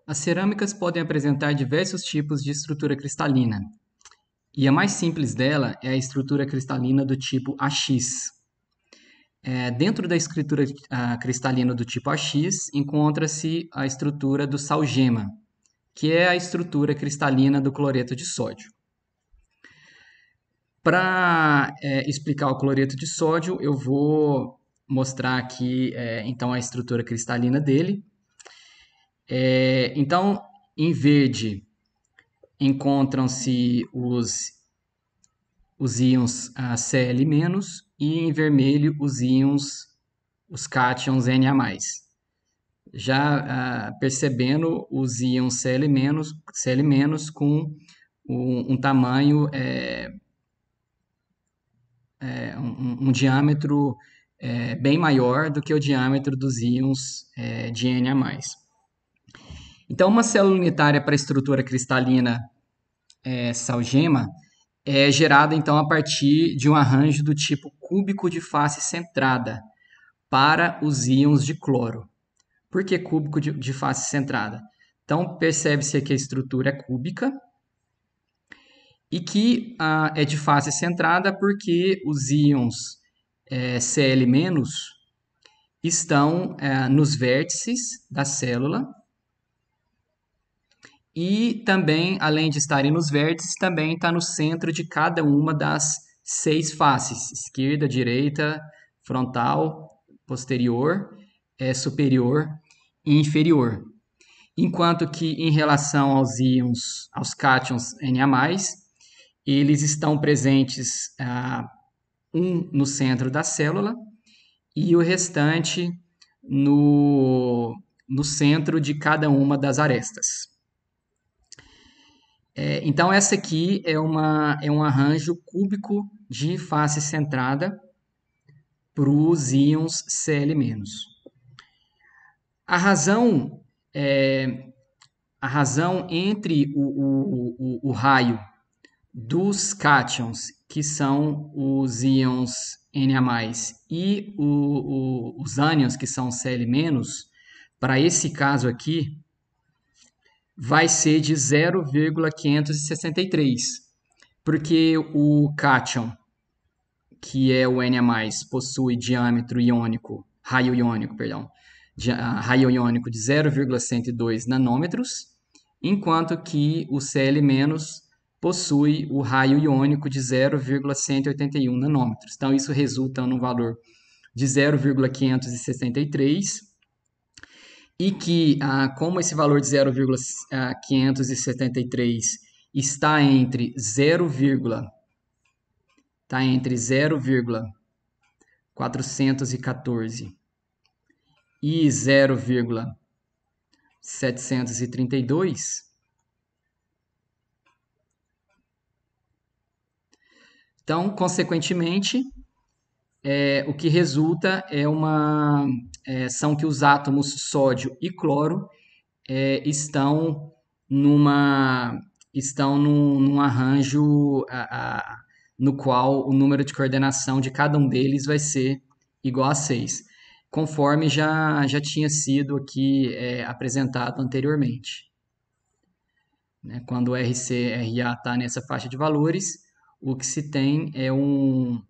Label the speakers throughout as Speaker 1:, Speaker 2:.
Speaker 1: As cerâmicas podem apresentar diversos tipos de estrutura cristalina, e a mais simples dela é a estrutura cristalina do tipo AX. Dentro da estrutura cristalina do tipo AX, encontra-se a estrutura do salgema, que é a estrutura cristalina do cloreto de sódio. Para explicar o cloreto de sódio, eu vou mostrar aqui então a estrutura cristalina dele. Então, em verde encontram-se os íons Cl- e em vermelho os cátions Na+. Já percebendo os íons Cl- com um tamanho, um diâmetro bem maior do que o diâmetro dos íons de Na+. Então, uma célula unitária para a estrutura cristalina salgema é gerada então a partir de um arranjo do tipo cúbico de face centrada para os íons de cloro. Por que cúbico de face centrada? Então, percebe-se que a estrutura é cúbica e que é de face centrada porque os íons Cl- estão nos vértices da célula e também, além de estarem nos vértices, também está no centro de cada uma das 6 faces: esquerda, direita, frontal, posterior, superior e inferior. Enquanto que em relação aos íons, aos cátions Na+, eles estão presentes um no centro da célula e o restante no centro de cada uma das arestas. Então, essa aqui é um arranjo cúbico de face centrada para os íons Cl-. A razão, a razão entre o raio dos cátions, que são os íons Na+, e os ânions, que são Cl-, para esse caso aqui, vai ser de 0,563, porque o cátion, que é o Na+, possui diâmetro iônico, raio iônico, perdão, raio iônico de 0,102 nanômetros, enquanto que o Cl- possui o raio iônico de 0,181 nanômetros. Então, isso resulta num valor de 0,563 e que, como esse valor de 0,573 está entre 0,414 e 0,732, então, consequentemente, o que resulta são que os átomos sódio e cloro estão num arranjo no qual o número de coordenação de cada um deles vai ser igual a 6, conforme já tinha sido aqui apresentado anteriormente. Né? Quando o RC-RA está nessa faixa de valores, o que se tem é um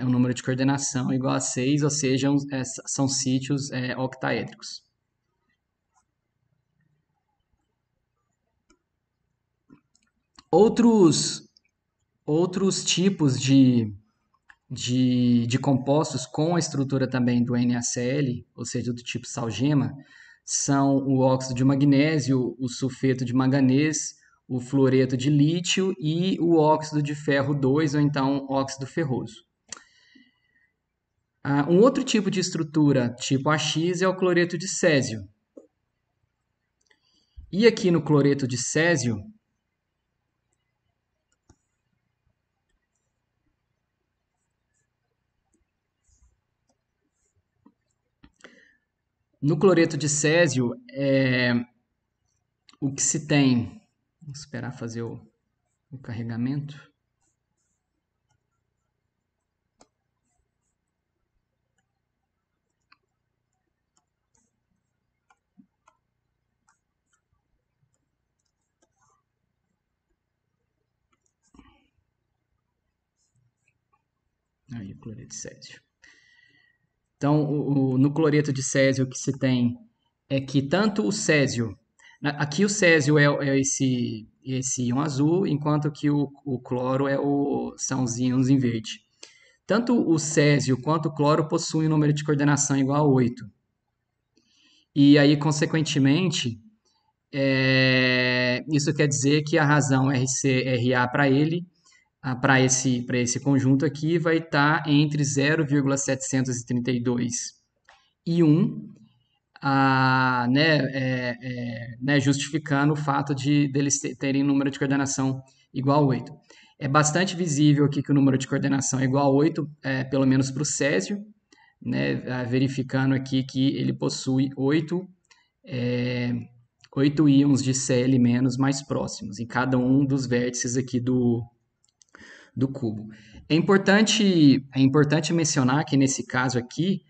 Speaker 1: número de coordenação igual a 6, ou seja, são sítios octaédricos. Outros tipos de compostos com a estrutura também do NaCl, ou seja, do tipo salgema, são o óxido de magnésio, o sulfeto de manganês, o fluoreto de lítio e o óxido de ferro 2, ou então óxido ferroso. Um outro tipo de estrutura, tipo AX, é o cloreto de césio. E aqui no cloreto de césio, no cloreto de césio, o que se tem... Vou esperar fazer o carregamento. Aí, o cloreto de césio. Então, no cloreto de césio, o que se tem é que tanto o césio, aqui o césio é esse íon azul, enquanto que o cloro são os íons em verde. Tanto o césio quanto o cloro possuem um número de coordenação igual a 8. E aí, consequentemente, isso quer dizer que a razão RCRA para ele, para esse conjunto aqui, vai estar entre 0,732 e 1, justificando o fato deles terem número de coordenação igual a 8. É bastante visível aqui que o número de coordenação é igual a 8, pelo menos para o césio, né, verificando aqui que ele possui 8 íons de Cl- mais próximos em cada um dos vértices aqui do cubo. É importante mencionar que nesse caso aqui,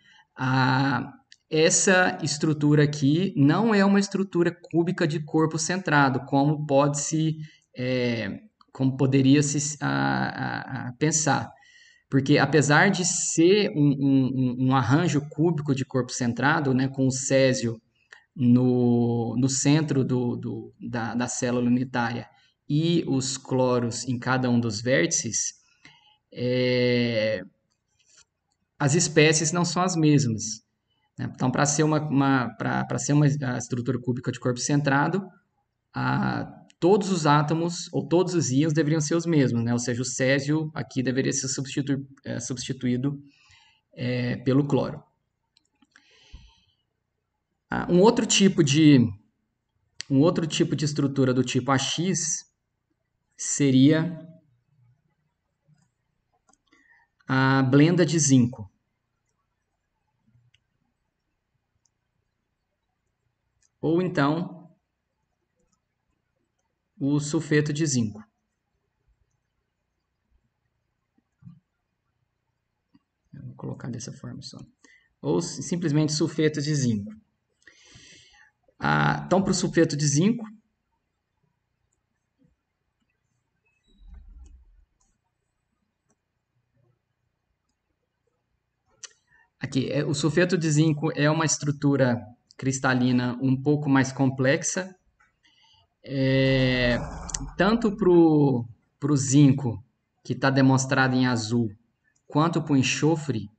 Speaker 1: essa estrutura aqui não é uma estrutura cúbica de corpo centrado, como poderia se pensar. Porque apesar de ser um arranjo cúbico de corpo centrado, né, com o césio no centro da célula unitária e os cloros em cada um dos vértices, as espécies não são as mesmas, né? Então, para ser uma estrutura cúbica de corpo centrado, todos os átomos ou todos os íons deveriam ser os mesmos, né? Ou seja, o césio aqui deveria ser substituído pelo cloro. Um outro tipo de estrutura do tipo AX seria a blenda de zinco. Ou então o sulfeto de zinco. Eu vou colocar dessa forma só. Ou simplesmente sulfeto de zinco. Então, para o sulfeto de zinco, aqui, o sulfeto de zinco é uma estrutura cristalina um pouco mais complexa. Tanto para o zinco, que está demonstrado em azul, quanto para o enxofre,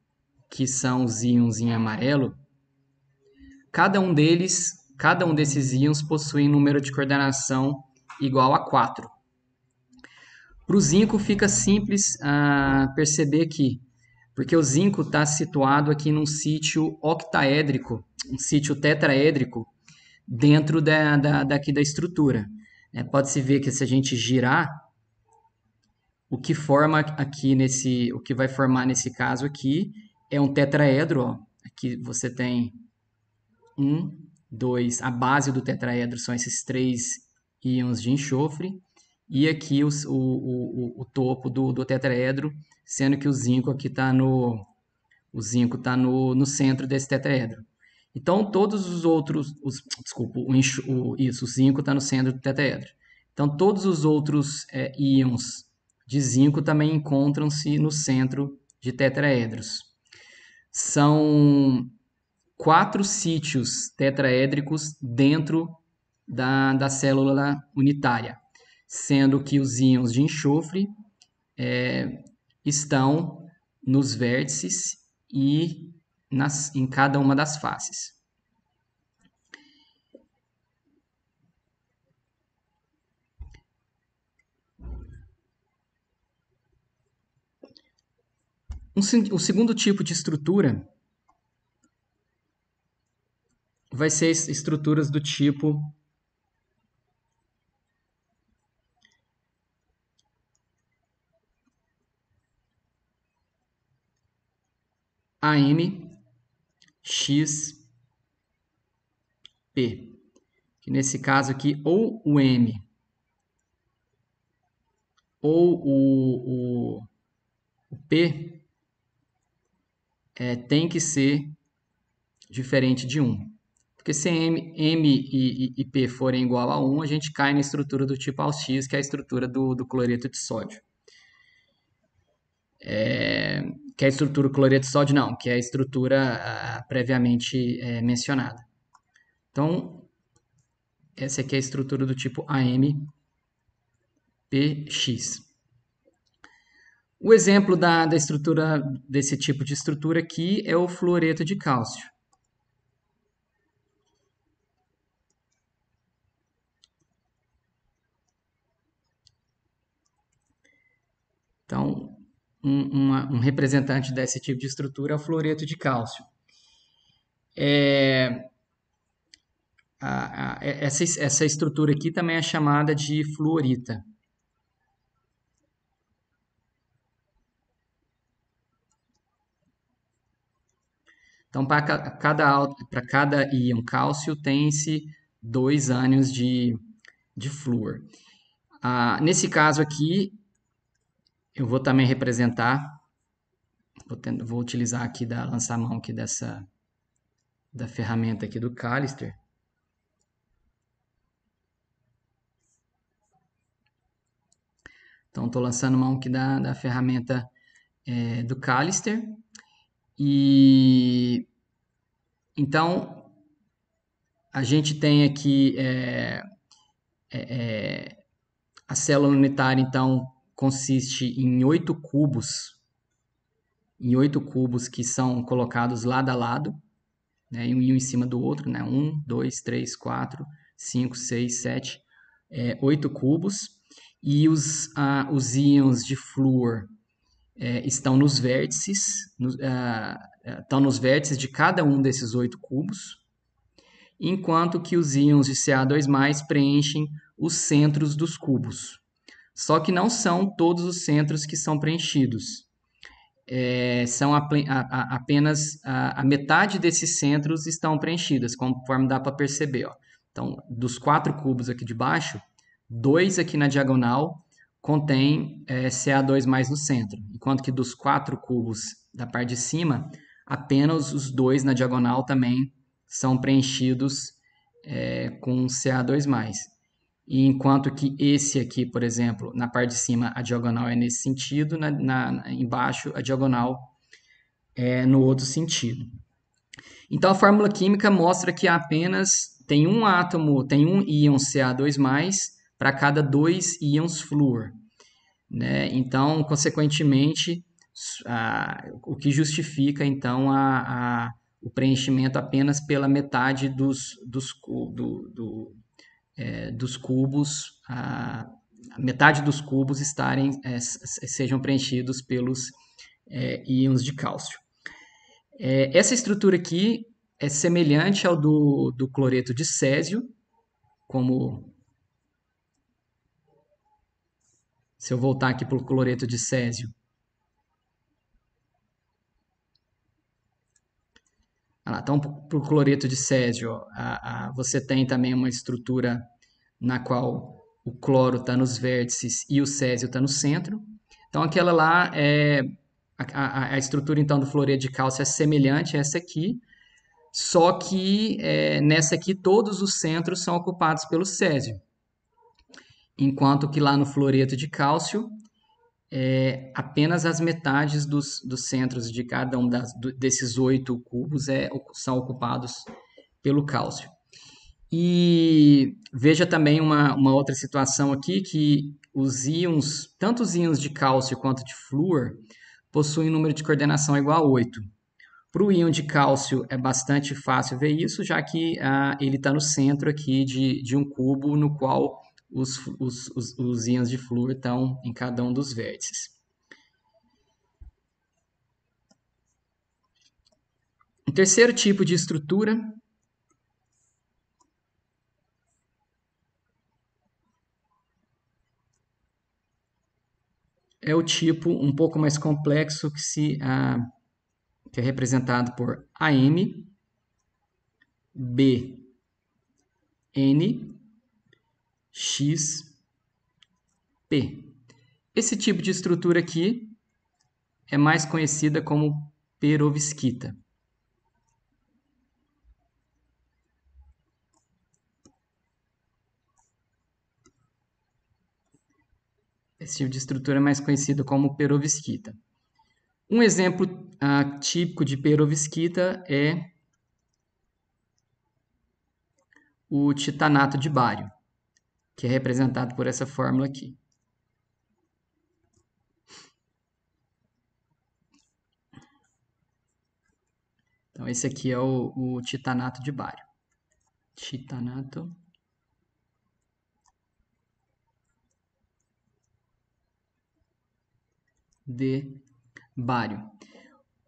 Speaker 1: que são os íons em amarelo, cada um desses íons possui um número de coordenação igual a 4. Para o zinco fica simples perceber aqui, porque o zinco está situado aqui num sítio octaédrico, um sítio tetraédrico, dentro daqui da estrutura. Pode-se ver que se a gente girar, o que vai formar nesse caso aqui é um tetraedro. Ó. Aqui você tem 1, 2, a base do tetraedro são esses 3 íons de enxofre, e aqui o topo do tetraedro, sendo que o zinco aqui está no centro desse tetraedro. Então, todos os outros, o zinco está no centro do tetraedro. Então, todos os outros íons de zinco também encontram-se no centro de tetraedros. São 4 sítios tetraédricos dentro da célula unitária, sendo que os íons de enxofre estão nos vértices e em cada uma das faces. O segundo tipo de estrutura vai ser estruturas do tipo AM, X, P. Que nesse caso aqui, ou o M ou o P tem que ser diferente de 1. Porque se M e P forem igual a 1, a gente cai na estrutura do tipo AUX, que é a estrutura do cloreto de sódio. que é a estrutura cloreto de sódio? Não, que é a estrutura previamente mencionada. Então, essa aqui é a estrutura do tipo AMPX. O exemplo da estrutura desse tipo de estrutura aqui é o fluoreto de cálcio. Então, um representante desse tipo de estrutura é o fluoreto de cálcio. Essa estrutura aqui também é chamada de fluorita. Então, para cada íon cálcio, tem-se 2 ânions de flúor. Nesse caso aqui, eu vou também representar, vou utilizar aqui lançar a mão aqui da ferramenta aqui do Callister. Então, estou lançando mão aqui da ferramenta do Callister. E então, a gente tem aqui a célula unitária, então, consiste em 8 cubos, que são colocados lado a lado, né, um em cima do outro, né, 1, 2, 3, 4, 5, 6, 7, 8 cubos, e os íons de flúor estão nos vértices, estão nos vértices de cada um desses 8 cubos, enquanto que os íons de Ca2+ preenchem os centros dos cubos. Só que não são todos os centros que são preenchidos. São apenas a metade desses centros estão preenchidas, conforme dá para perceber. Ó. Então, dos 4 cubos aqui de baixo, 2 aqui na diagonal contém Ca2+ no centro, enquanto que dos 4 cubos da parte de cima, apenas os 2 na diagonal também são preenchidos com Ca2+. E enquanto que esse aqui, por exemplo, na parte de cima a diagonal é nesse sentido, embaixo a diagonal é no outro sentido. Então a fórmula química mostra que apenas tem um átomo, tem um íon Ca2+ para cada 2 íons flúor. Né? Então, consequentemente, o que justifica então o preenchimento apenas pela metade dos cubos, metade dos cubos sejam preenchidos pelos íons de cálcio. Essa estrutura aqui é semelhante ao do cloreto de césio, como se eu voltar aqui para o cloreto de césio. Então, para o cloreto de césio, você tem também uma estrutura na qual o cloro está nos vértices e o césio está no centro. Então, aquela lá a estrutura então do fluoreto de cálcio é semelhante a essa aqui, só que nessa aqui todos os centros são ocupados pelo césio, enquanto que lá no fluoreto de cálcio apenas as metades dos centros de cada um desses 8 cubos são ocupados pelo cálcio. E veja também uma outra situação aqui, que os íons, tanto os íons de cálcio quanto de flúor, possuem um número de coordenação igual a 8. Para o íon de cálcio é bastante fácil ver isso, já que ele está no centro aqui de um cubo no qual os íons de flúor estão em cada um dos vértices. O terceiro tipo de estrutura é o tipo um pouco mais complexo que é representado por AM, B, N, X, P. Esse tipo de estrutura aqui é mais conhecida como perovskita. Esse tipo de estrutura é mais conhecido como perovskita. Um exemplo típico de perovskita é o titanato de bário, que é representado por essa fórmula aqui. Então, esse aqui é o titanato de bário. Titanato de bário.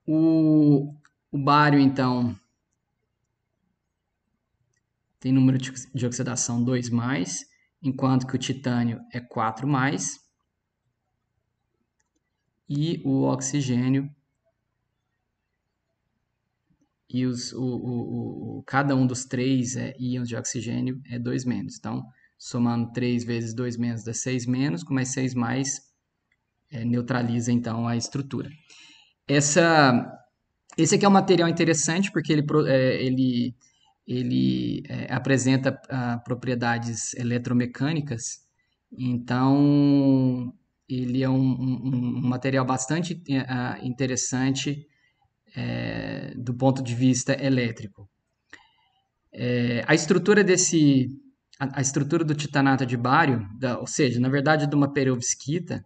Speaker 1: O bário, então, tem número de oxidação 2+, enquanto que o titânio é 4+, e o oxigênio e cada um dos três íons de oxigênio é 2-. Então, somando 3 vezes 2- dá 6-, com mais 6+, neutraliza então a estrutura. Esse aqui é um material interessante porque ele apresenta propriedades eletromecânicas, então ele é um material bastante interessante do ponto de vista elétrico. A estrutura a estrutura do titanato de bário, ou seja, na verdade de uma perovskita,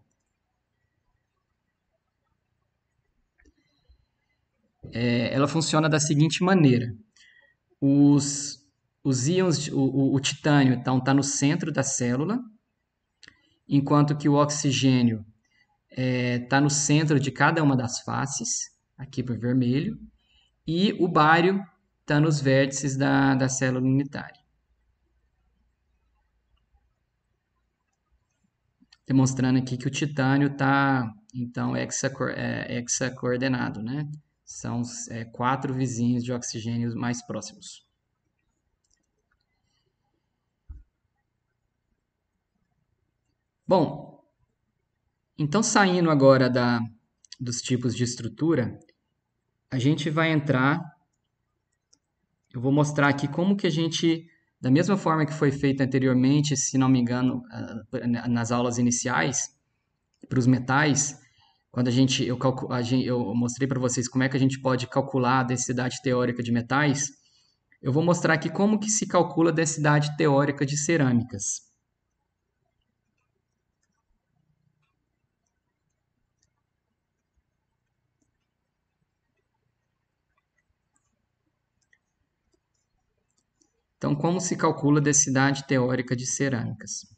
Speaker 1: ela funciona da seguinte maneira: os, os íons, o titânio então está no centro da célula, enquanto que o oxigênio está no centro de cada uma das faces, aqui por vermelho, e o bário está nos vértices da célula unitária. Demonstrando aqui que o titânio está, então, hexacoordenado, né? São 4 vizinhos de oxigênio mais próximos. Bom, então saindo agora dos tipos de estrutura, a gente vai entrar, eu vou mostrar aqui como que a gente, da mesma forma que foi feito anteriormente, se não me engano, nas aulas iniciais, para os metais, quando eu mostrei para vocês como é que a gente pode calcular a densidade teórica de metais, eu vou mostrar aqui como que se calcula a densidade teórica de cerâmicas. Então, como se calcula a densidade teórica de cerâmicas?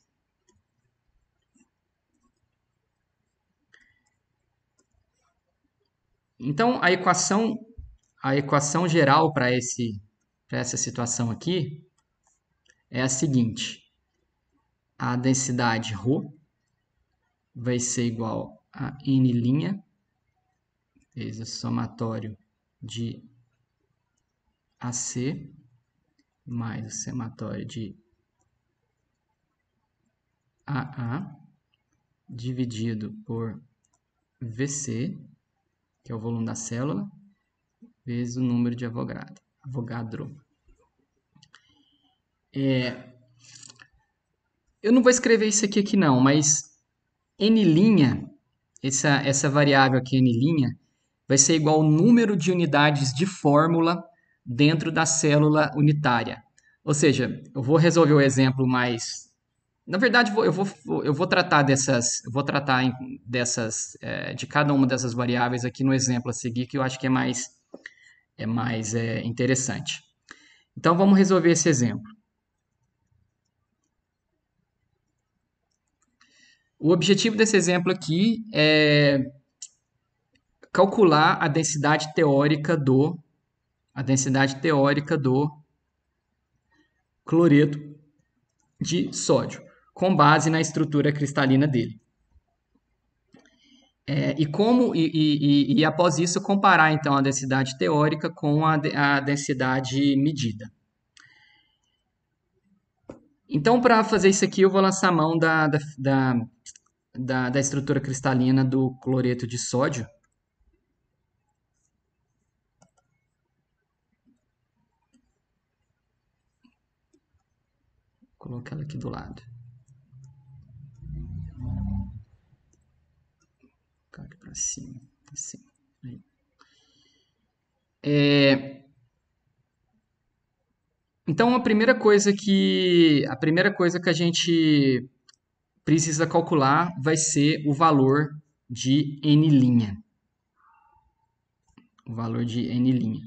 Speaker 1: Então, a equação geral para essa situação aqui é a seguinte: a densidade ρ vai ser igual a N' vezes o somatório de AC mais o somatório de AA dividido por VC, que é o volume da célula, vezes o número de Avogadro. Eu não vou escrever isso aqui não, mas N', essa variável aqui, N', vai ser igual ao número de unidades de fórmula dentro da célula unitária. Ou seja, eu vou resolver o exemplo mais. Na verdade, eu vou tratar de cada uma dessas variáveis aqui no exemplo a seguir, que eu acho que é mais interessante. Então, vamos resolver esse exemplo. O objetivo desse exemplo aqui é calcular a densidade teórica do cloreto de sódio, com base na estrutura cristalina dele. E após isso comparar então a densidade teórica com a densidade medida. Então, para fazer isso aqui, eu vou lançar a mão da estrutura cristalina do cloreto de sódio. Vou colocar ela aqui do lado. Colocar aqui para cima, assim. Então, a primeira coisa que a gente precisa calcular vai ser o valor de N'. O valor de N'.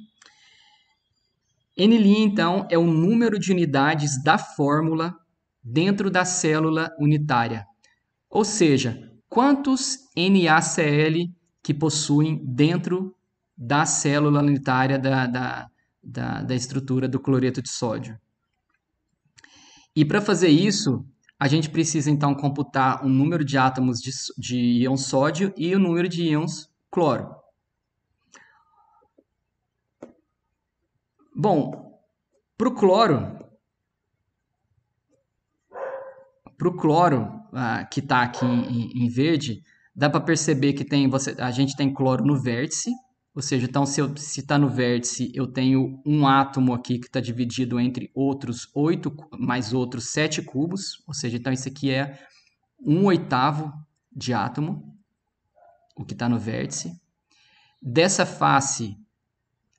Speaker 1: N', então, é o número de unidades da fórmula dentro da célula unitária. Ou seja, quantos NaCl que possuem dentro da célula unitária da estrutura do cloreto de sódio. E para fazer isso, a gente precisa então computar o número de átomos de íon sódio e o número de íons cloro. Bom, para o cloro que está aqui em verde, dá para perceber que a gente tem cloro no vértice, ou seja, então se está no vértice, eu tenho um átomo aqui que está dividido entre outros 8 mais outros 7 cubos, ou seja, então isso aqui é 1/8 de átomo, o que está no vértice. Dessa face,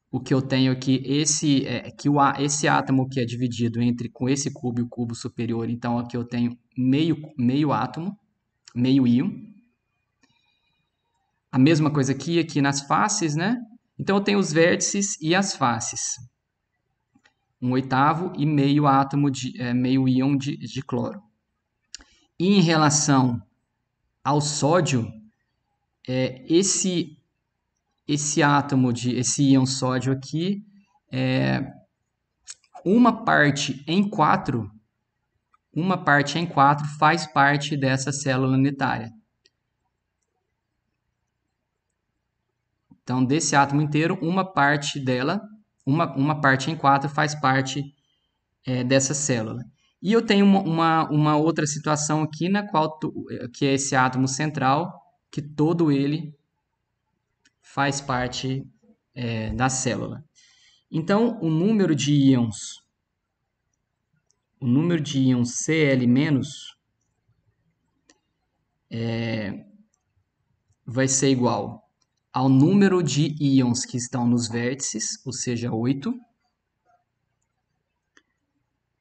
Speaker 1: o que eu tenho aqui, esse átomo que é dividido com esse cubo e o cubo superior, então aqui eu tenho meio átomo, meio íon. A mesma coisa aqui nas faces, né? Então eu tenho os vértices e as faces. 1/8 e meio átomo meio íon de cloro. E em relação ao sódio, esse íon sódio aqui, uma parte em 4 faz parte dessa célula unitária. Então, desse átomo inteiro, uma parte dela, uma parte em 4 faz parte dessa célula. E eu tenho uma outra situação aqui, que é esse átomo central, que todo ele faz parte da célula. Então, o número de íons Cl- vai ser igual ao número de íons que estão nos vértices, ou seja, 8,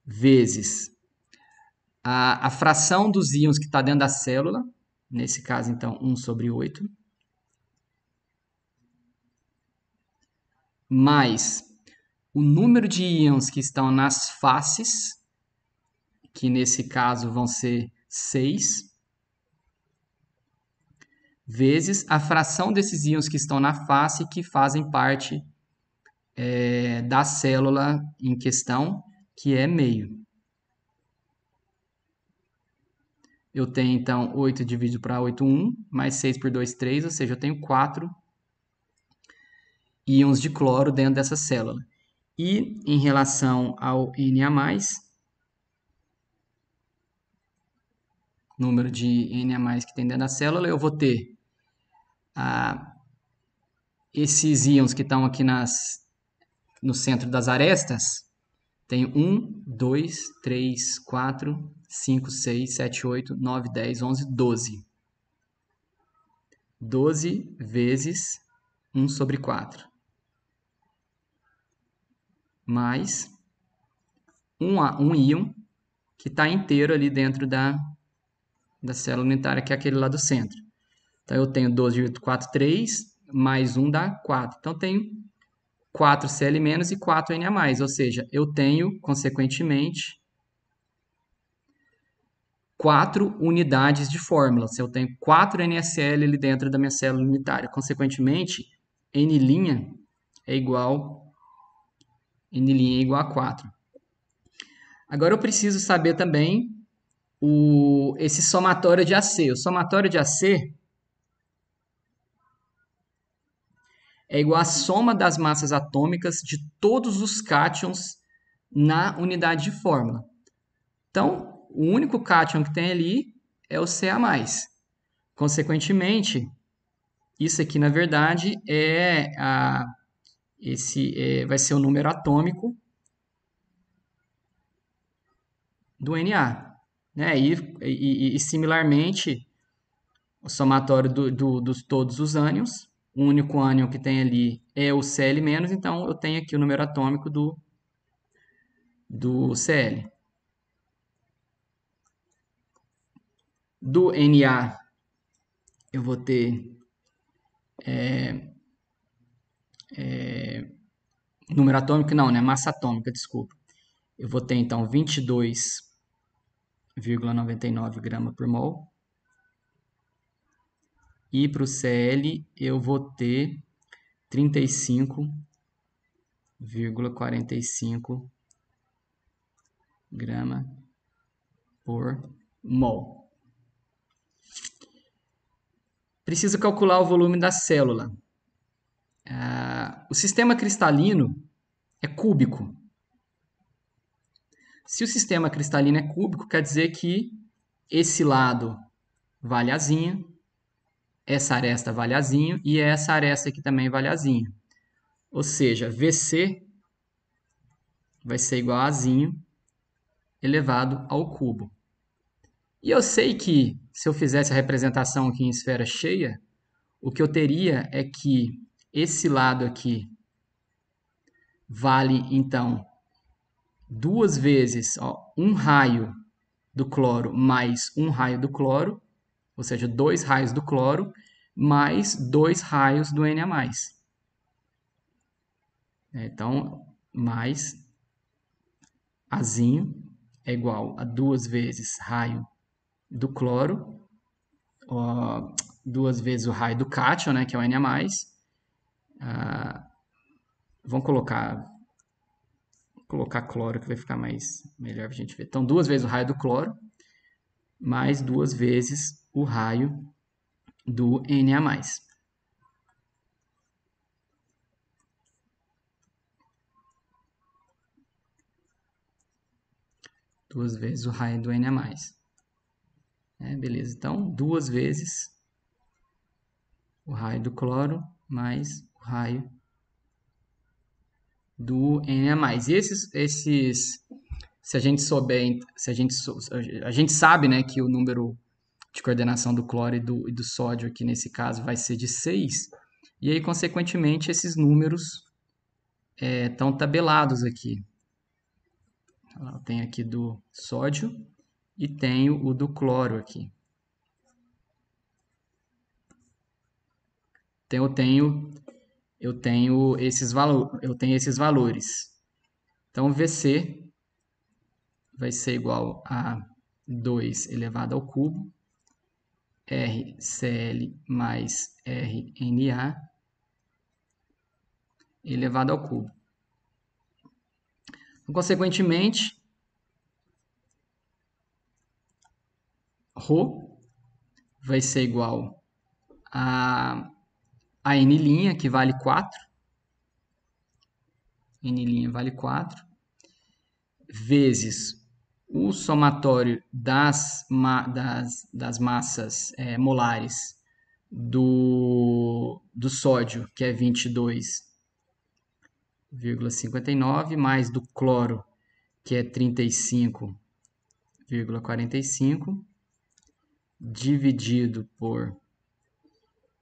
Speaker 1: vezes a fração dos íons que está dentro da célula, nesse caso, então, 1/8, mais o número de íons que estão nas faces, que nesse caso vão ser 6, vezes a fração desses íons que estão na face que fazem parte da célula em questão, que é meio. Eu tenho, então, 8 dividido para 8, 1, mais 6 por 2, 3, ou seja, eu tenho 4 íons de cloro dentro dessa célula. E em relação ao Na+, número de Na+, que tem dentro da célula, eu vou ter esses íons que estão aqui no centro das arestas. Tenho 1, 2, 3, 4, 5, 6, 7, 8, 9, 10, 11, 12. 12 vezes 1/4. Mais um íon que está inteiro ali dentro da célula unitária, que é aquele lá do centro. Então, eu tenho 12,4, 3, mais 1 dá 4. Então, eu tenho 4 Cl- e 4 Na+, ou seja, eu tenho, consequentemente, 4 unidades de fórmula. Se eu tenho 4 NaCl ali dentro da minha célula unitária, consequentemente, N' é igual a 4. Agora eu preciso saber também esse somatório de AC. O somatório de AC é igual à soma das massas atômicas de todos os cátions na unidade de fórmula. Então, o único cátion que tem ali é o Ca+. Consequentemente, isso aqui, na verdade, vai ser o número atômico do Na. Né? E similarmente, o somatório dos todos os ânions o único ânion que tem ali é o Cl-, então eu tenho aqui o número atômico do Cl. Do Na, eu vou ter número atômico, não, né? Massa atômica, desculpa. Eu vou ter, então, 22,99 gramas por mol. E para o Cl, eu vou ter 35,45 gramas por mol. Precisa calcular o volume da célula. O sistema cristalino é cúbico. Se o sistema cristalino é cúbico, quer dizer que esse lado vale Azinho, essa aresta vale Azinho e essa aresta aqui também vale Azinho. Ou seja, VC vai ser igual a Azinho elevado ao cubo. E eu sei que, se eu fizesse a representação aqui em esfera cheia, o que eu teria é que esse lado aqui vale, então, duas vezes um raio do cloro mais um raio do cloro, ou seja, 2 raios do cloro, mais 2 raios do Na+. Então, mais Azinho é igual a 2 vezes raio do cloro, ó, 2 vezes o raio do cátion, né, que é o Na+. Vamos colocar cloro, que vai ficar melhor para a gente ver. Então, 2 vezes o raio do cloro, mais 2 vezes o raio do Na+. Duas vezes o raio do Na+. Beleza, então 2 vezes o raio do cloro mais o raio do Na+. E se a gente souber, a gente sabe, né, que o número de coordenação do cloro e do sódio aqui nesse caso vai ser de 6, e aí, consequentemente, esses números estão tabelados aqui. Eu tenho aqui do sódio e tenho o do cloro aqui. Então, eu tenho esses valores. Então, VC vai ser igual a 2 elevado ao cubo, RCl mais RNA elevado ao cubo. Então, consequentemente, Rho vai ser igual a N', que vale 4. N' vale 4. Vezes o somatório das massas molares do sódio, que é 22,59, mais do cloro, que é 35,45, dividido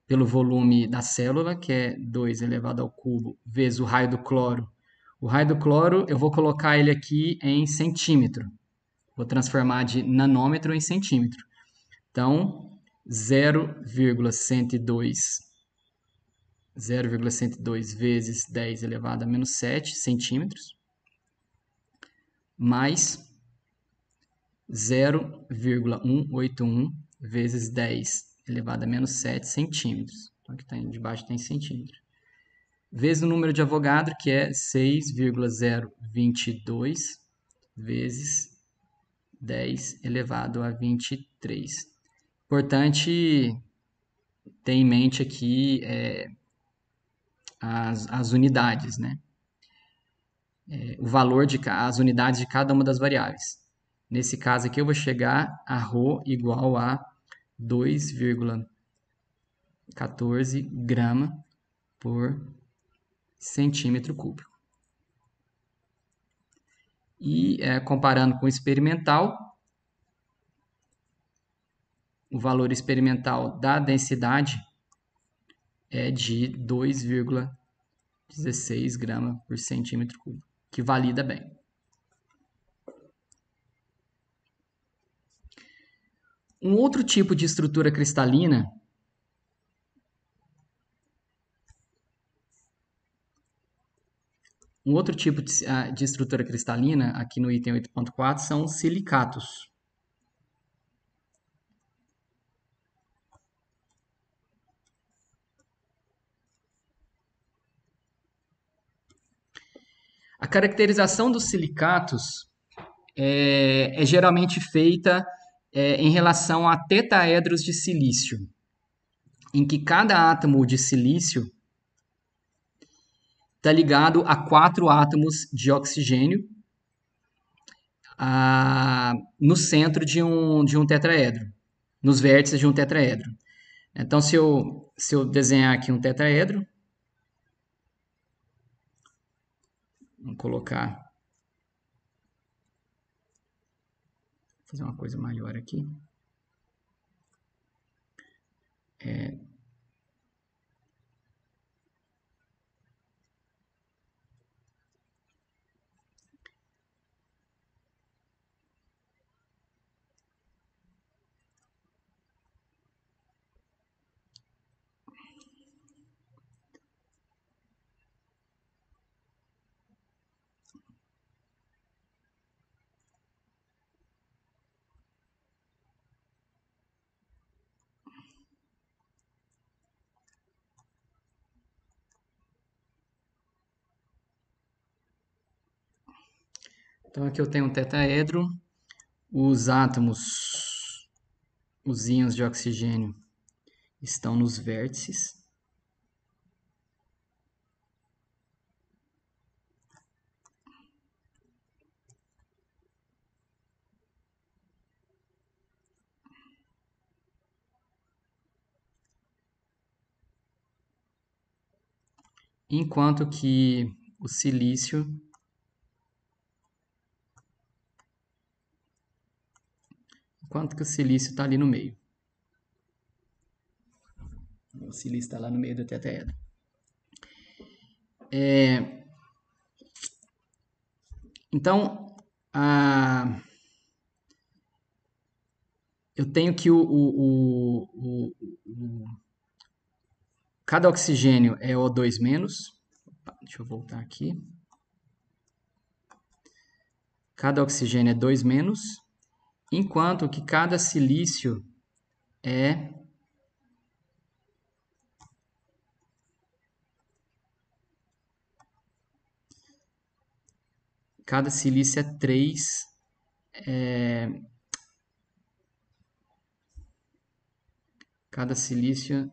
Speaker 1: pelo volume da célula, que é 2 elevado ao cubo, vezes o raio do cloro. O raio do cloro, eu vou colocar ele aqui em centímetro. Vou transformar de nanômetro em centímetro. Então, 0,102 vezes 10 elevado a menos 7 centímetros, mais 0,181 vezes 10 elevado a menos 7 centímetros. Então, aqui debaixo tem centímetro. Vezes o número de Avogadro, que é 6,022 vezes 10 elevado a 23. Importante ter em mente aqui as unidades, né? O valor as unidades de cada uma das variáveis. Nesse caso aqui, eu vou chegar a Rho igual a 2,14 gramas por centímetro cúbico. E comparando com o experimental, o valor experimental da densidade é de 2,16 gramas por centímetro cúbico, que valida bem. Um outro tipo de estrutura cristalina de estrutura cristalina, aqui no item 8.4, são os silicatos. A caracterização dos silicatos é geralmente feita em relação a tetaedros de silício, em que cada átomo de silício está ligado a 4 átomos de oxigênio no centro de um tetraedro, nos vértices de um tetraedro. Então, se eu desenhar aqui um tetraedro, vamos colocar, vou fazer uma coisa maior aqui. Então, aqui eu tenho um tetraedro, os átomos, os íons de oxigênio estão nos vértices. Enquanto que o silício está ali no meio. O silício está lá no meio do tetraedro. Então, eu tenho que cada oxigênio é O2-. Deixa eu voltar aqui. Cada oxigênio é 2-, enquanto que cada silício é cada silício é 3. Cada silício.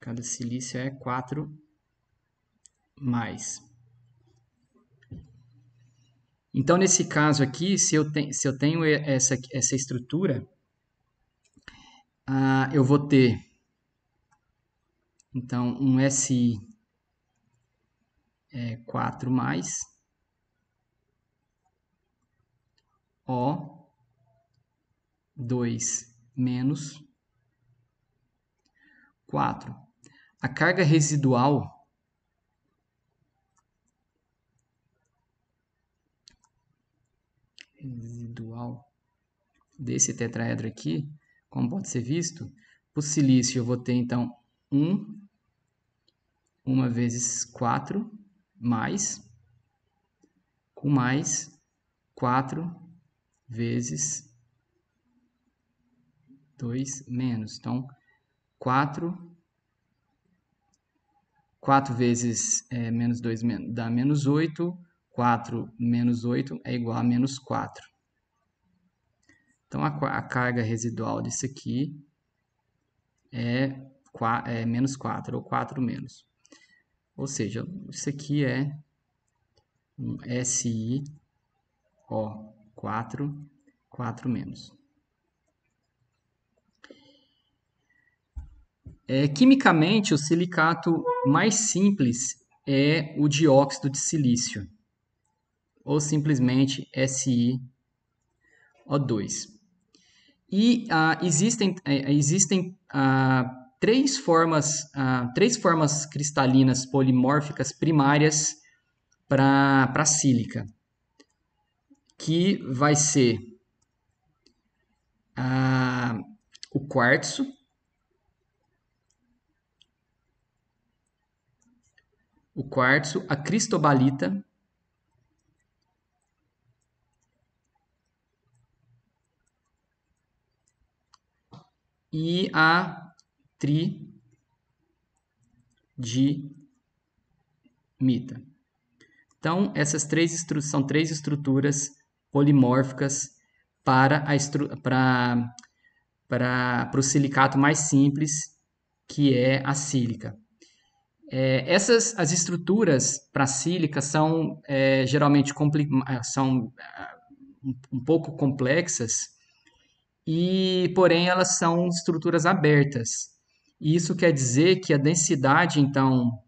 Speaker 1: Cada silício é 4 mais. Então, nesse caso aqui, se eu tenho essa estrutura, eu vou ter, então, um Si 4 mais, O2 menos 4. A carga residual desse tetraedro aqui, como pode ser visto, para o silício eu vou ter então 1 vezes 4 mais, com mais 4 vezes 2 menos. Então, 4 vezes menos 2 dá menos 8. 4 menos 8 é igual a menos 4. Então, a carga residual disso aqui é menos 4, ou 4 menos. Ou seja, isso aqui é um SiO4, 4 menos. Quimicamente, o silicato mais simples é o dióxido de silício, ou simplesmente SiO2. E existem três formas cristalinas polimórficas primárias para a sílica, que vai ser o quartzo, a cristobalita e a tridimita. Então, essas são três estruturas polimórficas para o silicato mais simples, que é a sílica. As estruturas para a sílica são geralmente são um pouco complexas, porém elas são estruturas abertas. E isso quer dizer que a densidade, então,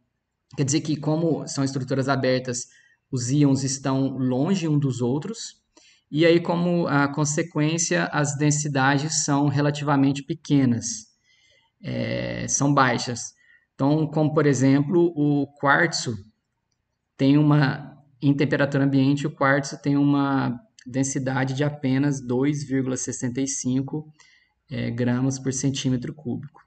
Speaker 1: quer dizer que como são estruturas abertas, os íons estão longe um dos outros, e aí como a consequência, as densidades são relativamente pequenas, são baixas. Então, como por exemplo, o quartzo em temperatura ambiente, o quartzo tem uma densidade de apenas 2,65 gramas por centímetro cúbico.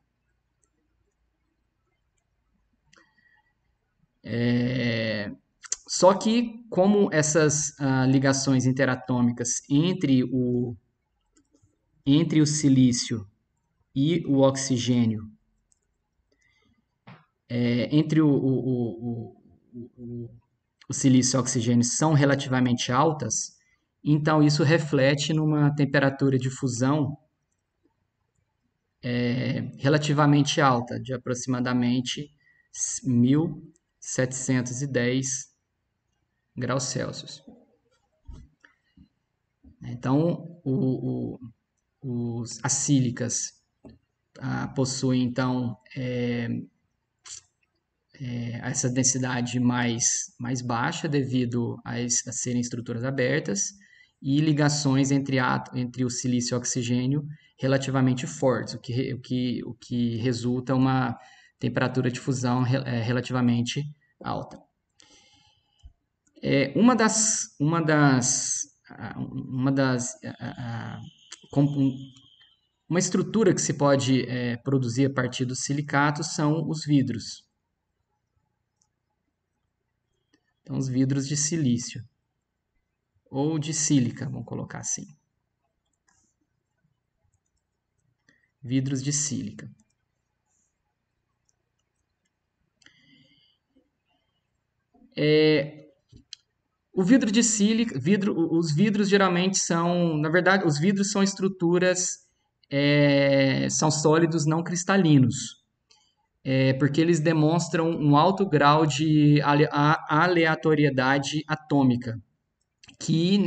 Speaker 1: Só que, como essas ligações interatômicas entre o silício e o oxigênio, entre o silício e o oxigênio são relativamente altas, então isso reflete numa temperatura de fusão relativamente alta, de aproximadamente 1710 graus Celsius. Então, as sílicas possuem, então, essa densidade mais baixa devido a serem estruturas abertas e ligações entre o silício e o oxigênio relativamente fortes, o que resulta uma temperatura de fusão relativamente alta. Uma estrutura que se pode produzir a partir dos silicatos são os vidros. Então, os vidros de silício, ou de sílica, vamos colocar assim. Vidros de sílica. O vidro de sílica, os vidros geralmente são, na verdade, os vidros são estruturas, são sólidos não cristalinos, porque eles demonstram um alto grau de aleatoriedade atômica, que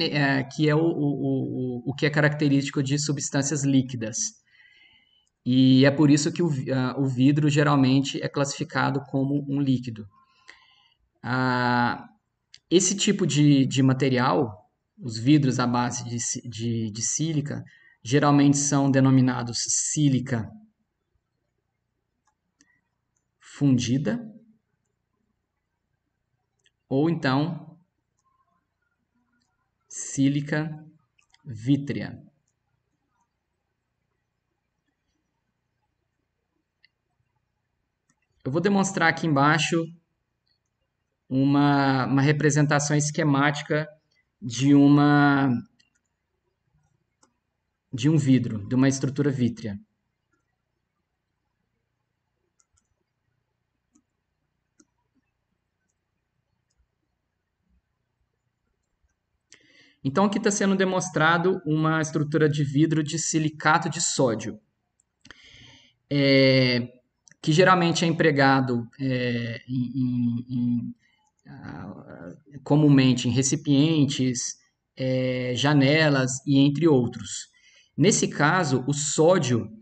Speaker 1: é o que é característico de substâncias líquidas. E é por isso que o vidro geralmente é classificado como um líquido. Esse tipo de material, os vidros à base de sílica, geralmente são denominados sílica fundida ou então sílica vítrea. Eu vou demonstrar aqui embaixo uma representação esquemática de um vidro, de uma estrutura vítrea. Então, aqui está sendo demonstrado uma estrutura de vidro de silicato de sódio, que geralmente é empregado comumente em recipientes, janelas e entre outros. Nesse caso, o sódio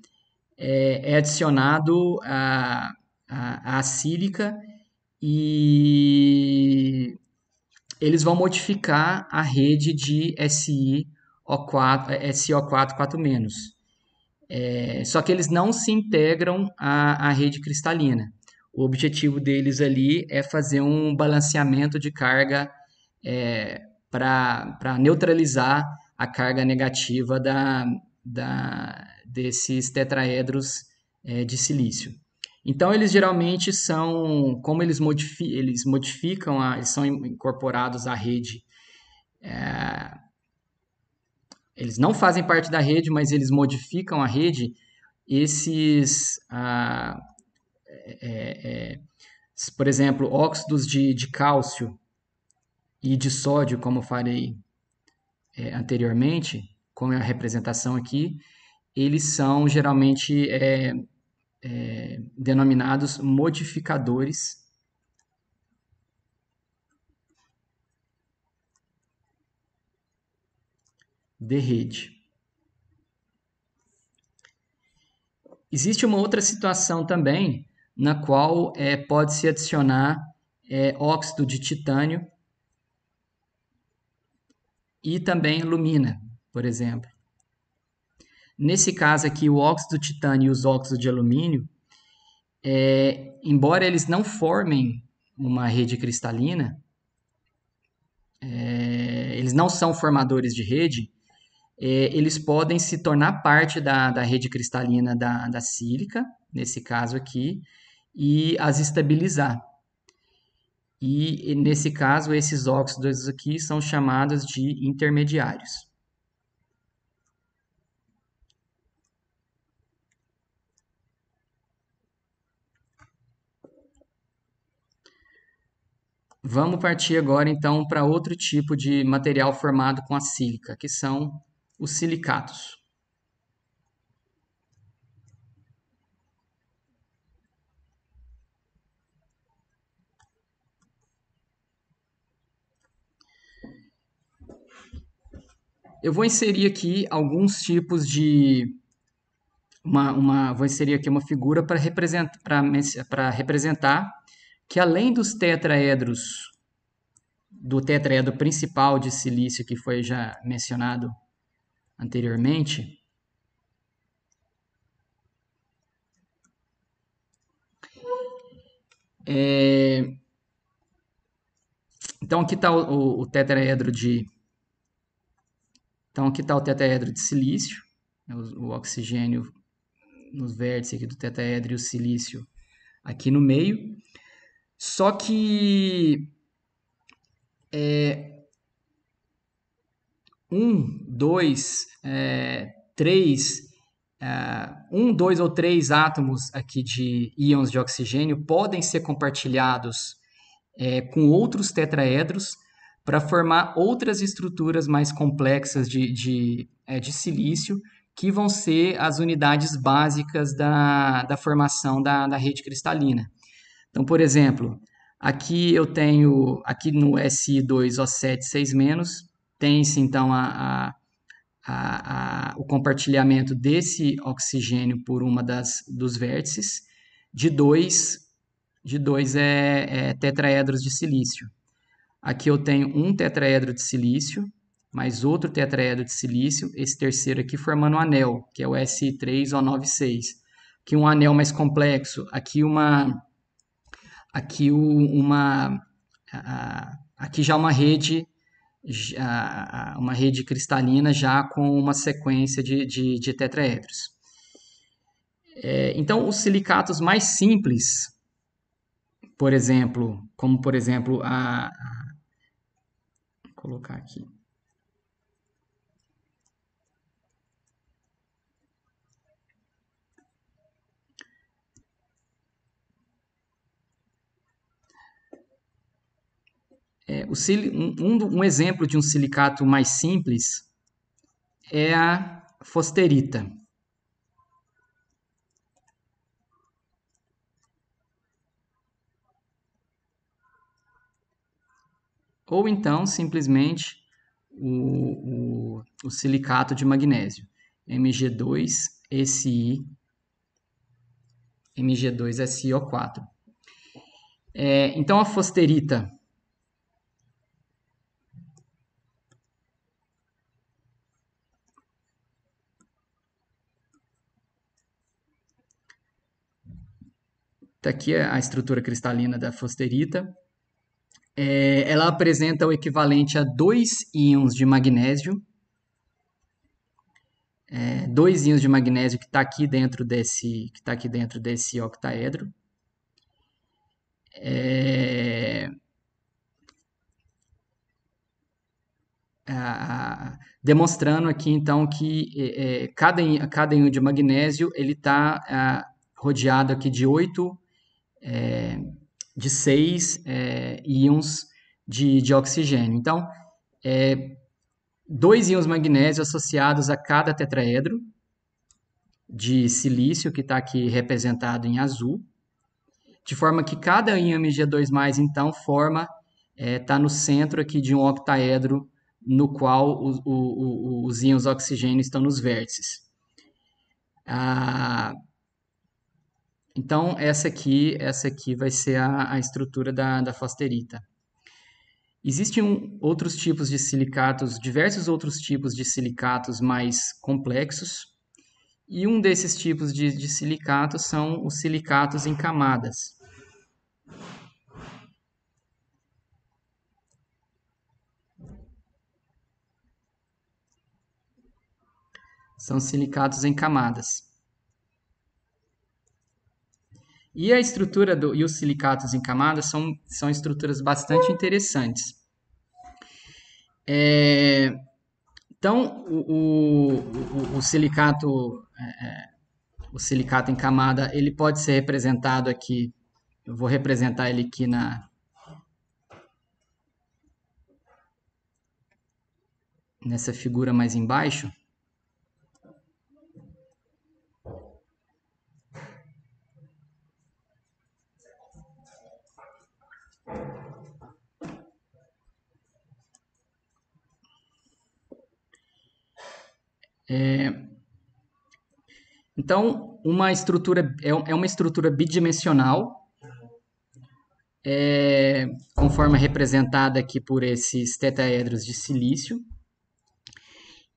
Speaker 1: é adicionado à sílica e eles vão modificar a rede de SiO4 4-. Só que eles não se integram à rede cristalina. O objetivo deles ali é fazer um balanceamento de carga para neutralizar a carga negativa desses tetraedros de silício. Então, eles geralmente são, como eles modificam, eles são incorporados à rede. Eles não fazem parte da rede, mas eles modificam a rede. Esses, por exemplo, óxidos de cálcio e de sódio, como eu falei anteriormente, como é a representação aqui, eles são geralmente denominados modificadores de rede. Existe uma outra situação também, na qual pode-se adicionar óxido de titânio e também alumina, por exemplo. Nesse caso aqui, o óxido de titânio e os óxidos de alumínio, embora eles não formem uma rede cristalina, eles não são formadores de rede, eles podem se tornar parte da rede cristalina da sílica, nesse caso aqui, e as estabilizar. E nesse caso, esses óxidos aqui são chamados de intermediários. Vamos partir agora então para outro tipo de material formado com a sílica, que são os silicatos. Eu vou inserir aqui alguns tipos de vou inserir aqui uma figura para representar que além dos tetraedros do tetraedro principal de silício que foi já mencionado anteriormente, então aqui está o tetraedro de silício, o oxigênio nos vértices aqui do tetraedro e o silício aqui no meio. Só que 2 ou 3 átomos aqui de íons de oxigênio podem ser compartilhados com outros tetraedros para formar outras estruturas mais complexas de silício, que vão ser as unidades básicas da formação da rede cristalina. Então, por exemplo, aqui eu tenho, aqui no Si2O7 6-, tem-se então o compartilhamento desse oxigênio por uma dos vértices, de dois tetraedros de silício. Aqui eu tenho um tetraedro de silício, mais outro tetraedro de silício, esse terceiro aqui formando um anel, que é o Si3O96. Aqui um anel mais complexo, aqui já uma rede cristalina já com uma sequência de tetraedros. Então, os silicatos mais simples, por exemplo, vou colocar aqui. Um exemplo de um silicato mais simples é a fosterita. Ou então, simplesmente, o silicato de magnésio, Mg2Si, Mg2SiO4. Então, a fosterita Tá aqui a estrutura cristalina da fosterita. Ela apresenta o equivalente a 2 íons de magnésio, 2 íons de magnésio que está aqui dentro desse octaedro. Demonstrando aqui então que cada íon de magnésio ele está rodeado aqui de 6 íons de oxigênio. Então, 2 íons magnésio associados a cada tetraedro de silício, que está aqui representado em azul, de forma que cada íon Mg2+, então, está no centro aqui de um octaedro no qual os íons oxigênio estão nos vértices. Então, essa aqui vai ser a estrutura da fosterita. Existem outros tipos de silicatos, diversos outros tipos de silicatos mais complexos, e um desses tipos de silicatos são os silicatos em camadas. São silicatos em camadas. E a estrutura e os silicatos em camadas são estruturas bastante interessantes. Então, o silicato em camada, ele pode ser representado aqui. Eu vou representar ele aqui nessa figura mais embaixo. Então, uma estrutura é uma estrutura bidimensional, conforme representada aqui por esses tetraedros de silício.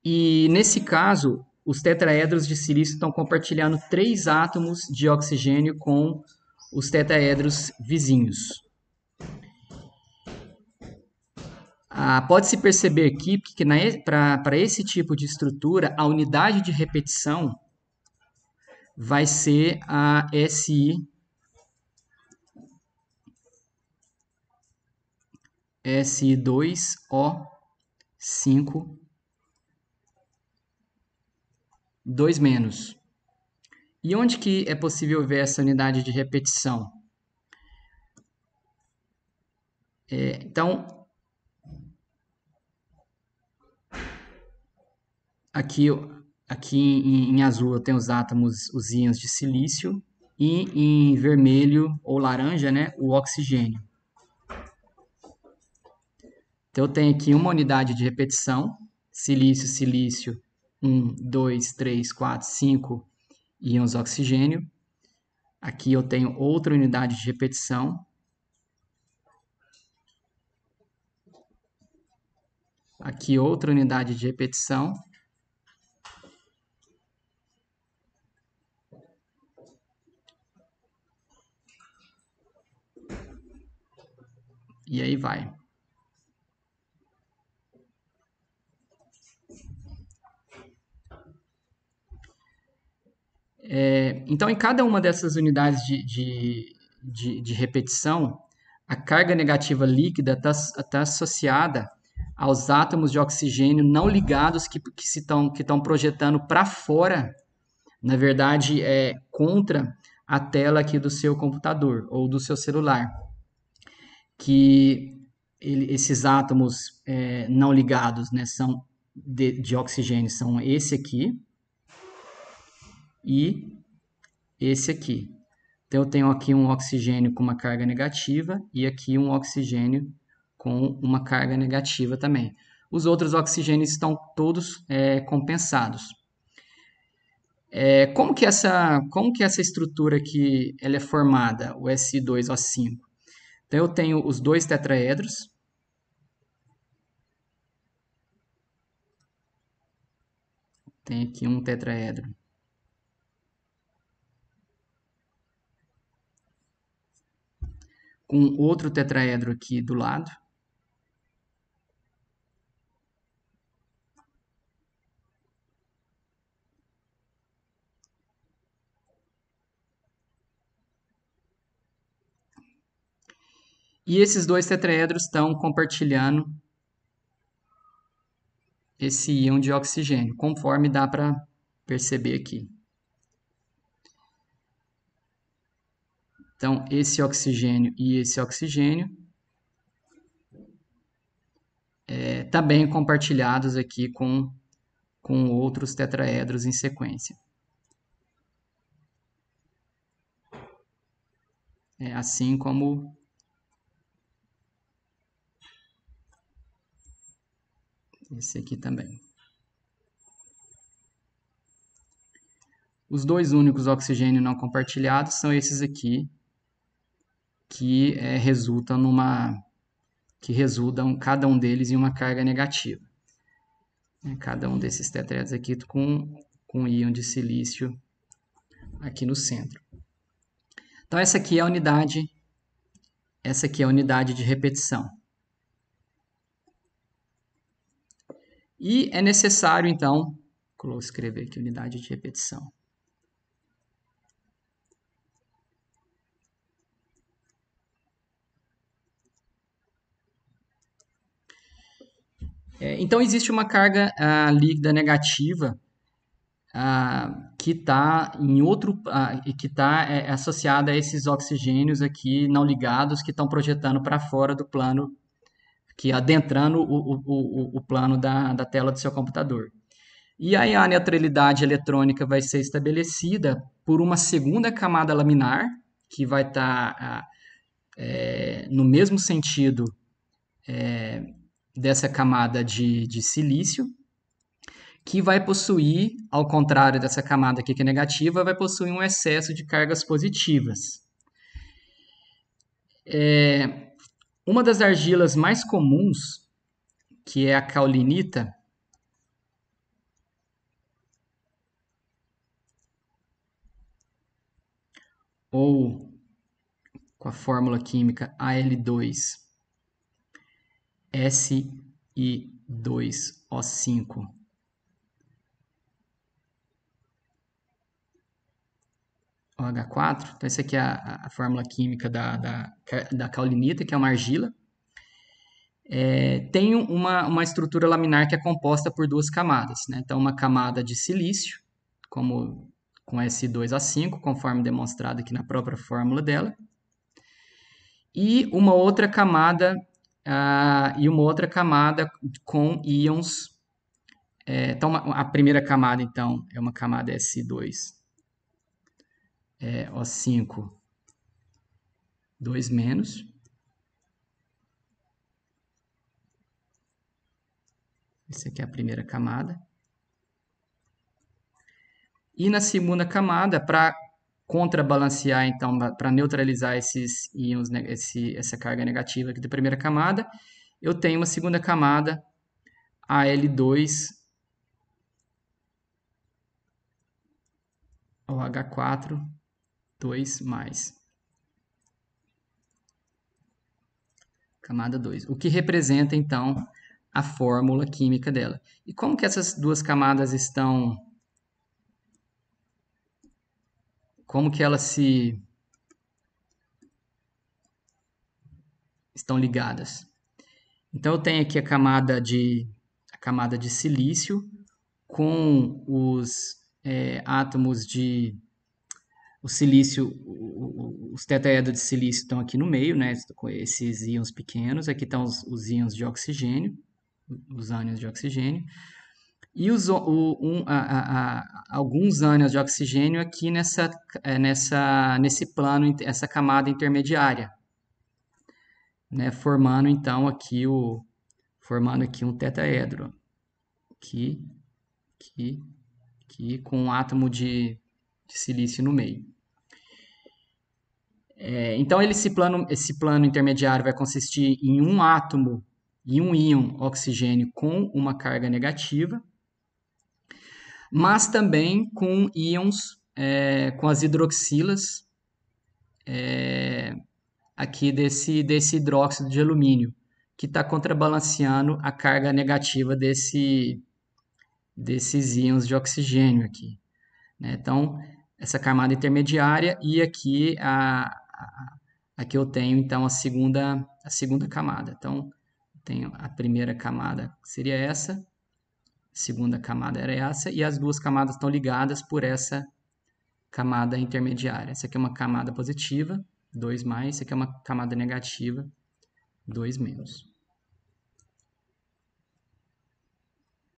Speaker 1: E nesse caso, os tetraedros de silício estão compartilhando 3 átomos de oxigênio com os tetraedros vizinhos. Pode-se perceber aqui que para esse tipo de estrutura, a unidade de repetição vai ser a Si2O5 2-. E onde que é possível ver essa unidade de repetição? Então, aqui em azul eu tenho os átomos, os íons de silício, e em vermelho ou laranja, né, o oxigênio. Então, eu tenho aqui uma unidade de repetição, silício, silício, 1, 2, 3, 4, 5 íons oxigênio. Aqui eu tenho outra unidade de repetição. Aqui outra unidade de repetição. E aí vai. Então, em cada uma dessas unidades de repetição, a carga negativa líquida está associada aos átomos de oxigênio não ligados que estão projetando para fora, na verdade, contra a tela aqui do seu computador ou do seu celular. Esses átomos não ligados, né, são de oxigênio são esse aqui e esse aqui. Então, eu tenho aqui um oxigênio com uma carga negativa e aqui um oxigênio com uma carga negativa também. Os outros oxigênios estão todos compensados. Como que essa estrutura aqui ela é formada, o Si2O5? Então, eu tenho os 2 tetraedros. Tem aqui um tetraedro. com outro tetraedro aqui do lado. E esses dois tetraedros estão compartilhando esse íon de oxigênio, conforme dá para perceber aqui. Então, esse oxigênio e esse oxigênio também compartilhados aqui com outros tetraedros em sequência. Assim como esse aqui também. Os dois únicos oxigênios não compartilhados são esses aqui, que resultam cada um deles em uma carga negativa. Cada um desses tetraedros aqui com íon de silício aqui no centro. Então essa aqui é a unidade de repetição. E é necessário então, vou escrever aqui unidade de repetição. Então existe uma carga líquida negativa que está em outro e que está associada a esses oxigênios aqui não ligados que estão projetando para fora do plano, que adentrando o plano da tela do seu computador. E aí a neutralidade eletrônica vai ser estabelecida por uma segunda camada laminar, que vai estar no mesmo sentido dessa camada de silício, que vai possuir, ao contrário dessa camada aqui que é negativa, vai possuir um excesso de cargas positivas. Uma das argilas mais comuns, que é a caulinita, ou com a fórmula química Al2Si2O5, OH4. Então, essa aqui é a fórmula química da caulinita, que é uma argila. Tem uma estrutura laminar que é composta por duas camadas, né? Então, uma camada de silício, com Si2A5, conforme demonstrado aqui na própria fórmula dela, e uma outra camada com íons. Então, a primeira camada então é uma camada Si2O5, 2-. Essa aqui é a primeira camada. E na segunda camada, para contrabalancear, então, para neutralizar esses íons, essa carga negativa aqui da primeira camada, eu tenho uma segunda camada, Al2OH4, 2+. Camada 2. O que representa, então, a fórmula química dela. E como que essas duas camadas estão... Como que elas estão ligadas? Então, eu tenho aqui a camada de silício com os átomos de... O silício, os tetraedros de silício estão aqui no meio, né? Com esses íons pequenos. Aqui estão os íons de oxigênio, os ânions de oxigênio. E alguns ânions de oxigênio aqui nesse plano, essa camada intermediária, né? Formando então aqui um tetraedro, aqui, com um átomo de silício no meio. Então esse plano intermediário vai consistir em um átomo e um íon oxigênio com uma carga negativa, mas também com íons, com as hidroxilas aqui desse hidróxido de alumínio, que está contrabalanceando a carga negativa desses íons de oxigênio aqui, né? Então, essa camada intermediária e aqui eu tenho então a segunda camada. Então, tenho a primeira camada seria essa, a segunda camada era essa, e as duas camadas estão ligadas por essa camada intermediária. Essa aqui é uma camada positiva, 2+, essa aqui é uma camada negativa, 2-.